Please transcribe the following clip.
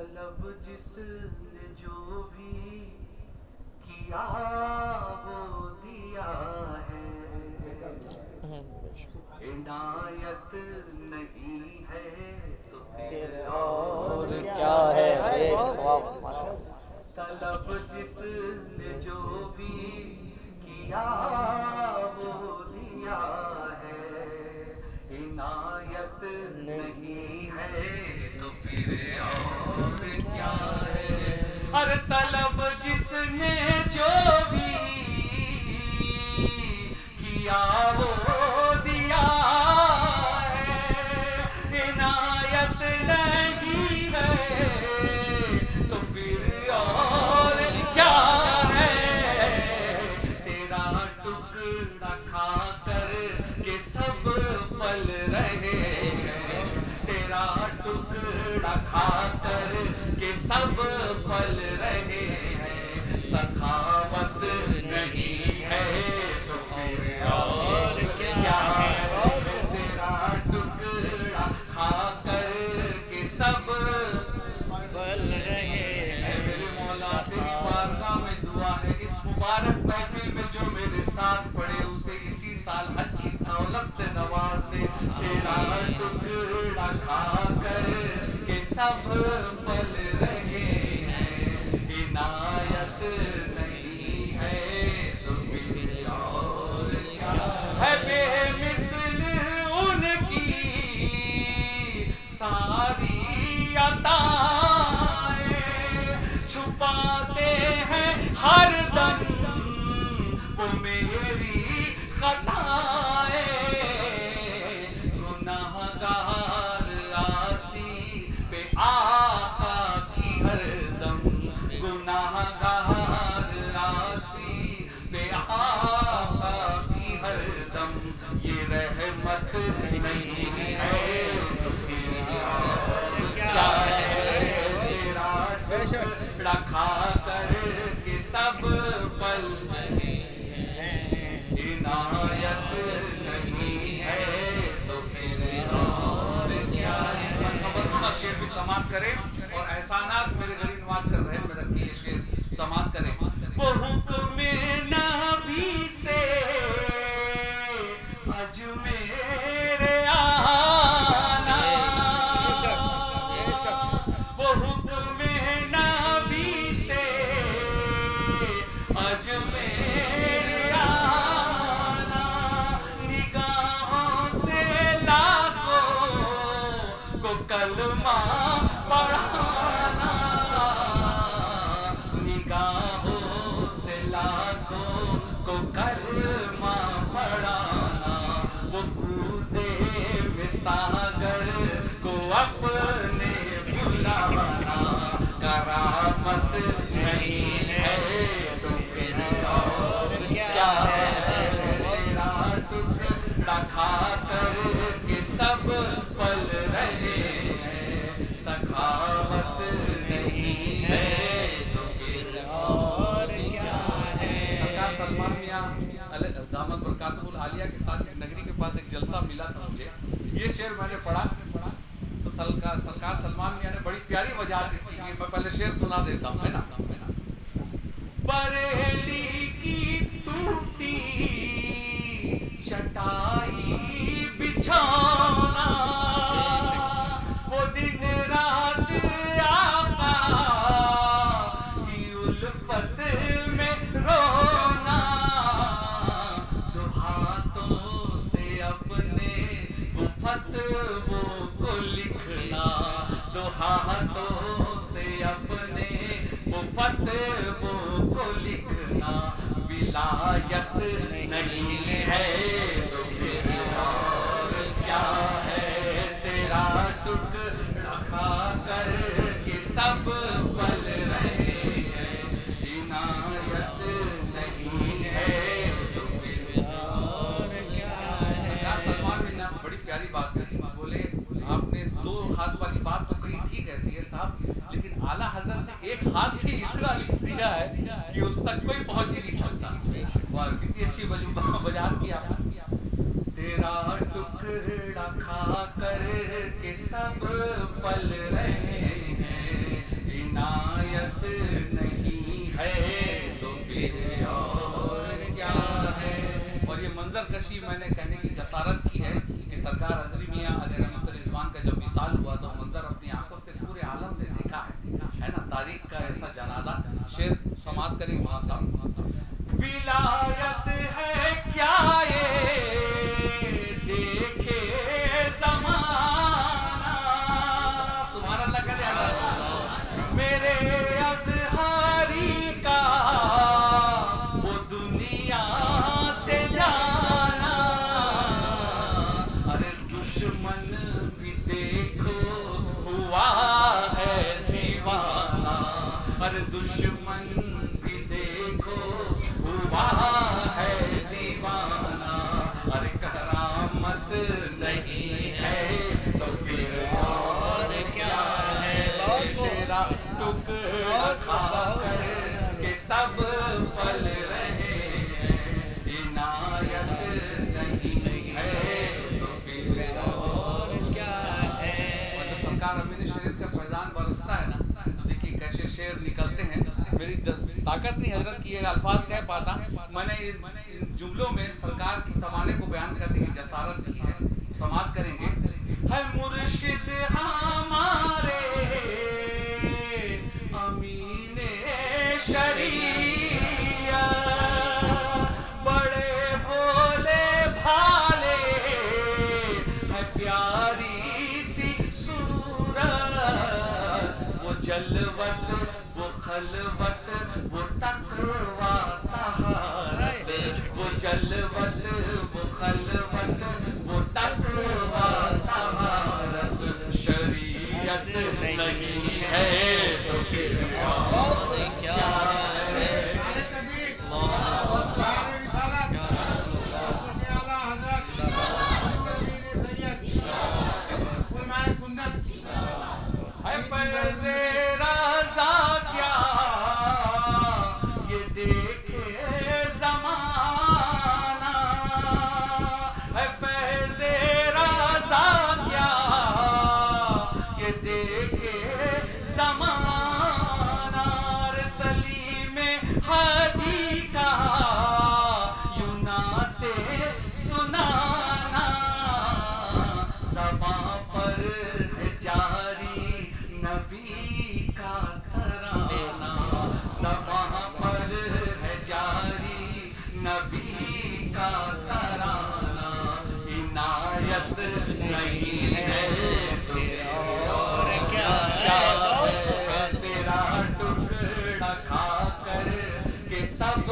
طلب جس نے جو بھی کیا وہ دیا ہے، عنایت نہیں ہے تو پھر اور اور کیا کیا ہے؟ ہے۔ بے شک، واہ ماشاء اللہ۔ طلب جس نے جو بھی کیا وہ دیا ہے، عنایت نہیں ہے تو پھر اور کیا ہے۔ ہر طلب جس نے جو بھی کیا وہ دیا ہے، عنایت نہیں ہے تو پھر اور کیا ہے۔ تیرا ٹکڑا کھا کر کے سب پل رہے ہیں، تیرا ٹکڑا کھا کر کے سب پل رہے ہیں، سخاوت نہیں ہے تو پھر اور کیا ہے۔ تیرا ٹکڑا کھا کر کے سب بل رہے اے میرے مولا ہیں تیری بارگاہ میں دعا ہے، اس مبارک محفل میں جو میرے ساتھ پڑے اسے اسی سال حج کی دولت سے نواز دے۔ تیرا ٹکڑا کھا کر کے سب پل رہے ہیں، عنایت نہیں ہے تو پھر اور کیا ہے۔ بے مثل ان کی ساری عطائیں، چھپاتے ہیں ہر دم وہ میری خطائیں، گناہ گار آسی پہ آقا کی ہر دم، گناہ گار آسی پہ آقا کی ہر دم، یہ رحمت نہیں ہے تو پھر اور کیا ہے۔ تیرا ٹکڑا کھا کر کے سب پل رہے ہیں، عنایت نہیں ہے تو پھر اور کیا ہے۔ مرحبا شعر بھی سماعت کریں اور احسانات میرے غریب نواز کر رہے ہیں، میرا یہ شعر سماعت کریں۔ وہ حکم نبی سے اجمیر آنا، وہ حکم نبی سے اجمیر آنا، نگاہوں سے لاکھوں کو کلمہ پڑھانا، نگاہوں سے لاکھوں کو کلمہ پڑھانا، وہ کوزے میں ساگر کو اپنے بلانا، کرامت نہیں ہے تو پھر اور کیا ہے۔ تیرا ٹکڑا کھا کر کے سب پل رہے ہیں، سخاوت نہیں ہے تو پھر اور کیا ہے۔ سرکار سلمان میاں دامت برکاتہ العالیہ کے ساتھ ایک نگری کے پاس ایک جلسہ ملا تھا مجھے، یہ شعر میں نے پڑھا تو سرکار سلمان میاں نے بڑی پیاری وجاہت اس کی کی، میں پہلے شعر سنا دیتا ہوں، ہے نا۔ بریلی کی ٹوٹی چٹائی بچھانا، وہ دن رات آقا کی الفت میں رونا، جو ہاتھوں سے اپنے فتووں کو لکھنا، دو ہاتھوں سے اپنے فتووں کو لکھنا، ولایت نہیں ہے تو پھر اور کیا ہے۔ تیرا ٹکڑا کھا کر کے سب پل رہے ہیں، عنایت نہیں ہے تو پھر اور کیا ہے۔ سرکار سلمان نے بڑی پیاری بات کہی، بولے آپ نے دو ہاتھ والی بات تو کہی ٹھیک ہے سید صاحب، لیکن اعلیٰ حضرت نے ایک ہاتھ سے اتنا لکھ دیا ہے کہ اس تک کوئی پہنچ ہی نہیں سکتا۔ واہ کتنی اچھی وجاہت کی آپ نے۔ تیرا ٹکڑا کھا کر کے سب پل رہے ہیں، نہیں ہے تو پھر اور کیا ہے. اور یہ منظر کشی میں نے کہنے کی جسارت کی ہے کہ سرکار حضری میاں علیہ رحمت الرضوان کا جب وصال ہوا تو منظر اپنی آنکھوں سے پورے عالم نے دیکھا ہے نا. تاریخ کا ایسا جنازہ. شعر سماعت کریں مولانا صاحب. ولایت ہے کیا یہ دیکھے زمانہ. سبحان اللہ کہتے ہیں میرے ازہاری کا وہ دنیا سے جانا. ارے دشمن بھی دیکھو ہوا ہے دیوانہ. ارے دشمن بھی دیکھو ہوا ہے دیوانہ. ارے کرامت نہیں ہے تو پھر اور کیا ہے. تیرا ٹکڑا کھا کر کے سب پل رہے ہیں. عنایت نہیں ہے تو پھر اور کیا ہے. اور جب سرکار امین شریعت کا فیضان برستا ہے نا تو دیکھیے کیسے شعر نکلتے ہیں. میری طاقت نہیں حضرت کی یہ الفاظ کہہ پاتا. میں نے ان جملوں میں سرکار کی سمانے کو بیان کرنے کی جسارت کی ہے. سماعت کریں گے. ہے مرشد ہمارے امین شریعت بڑے بھولے بھالے ہے پیاری سی صورت. وہ جلوت وہ خلوت وہ تقویٰ طہارت. وہ جلوت وہ خلوت وہ تقویٰ طہارت. شریعت نہیں ہے تو پھر اور کیا ہے. ہے فیض رضا کیا یہ دیکھے زمانہ. ہے فیض رضا کیا یہ دیکھے زمانہ. سلیم حاجی کا یوں نعتِ سنانا. زباں پر ہے جاری نبی کا ترانہ. زباں پر ہے جاری نبی کا ترانہ. عنایت نہیں ہے تو پھر اور کیا ہے. تیرا ٹکڑا کھا کر کے سب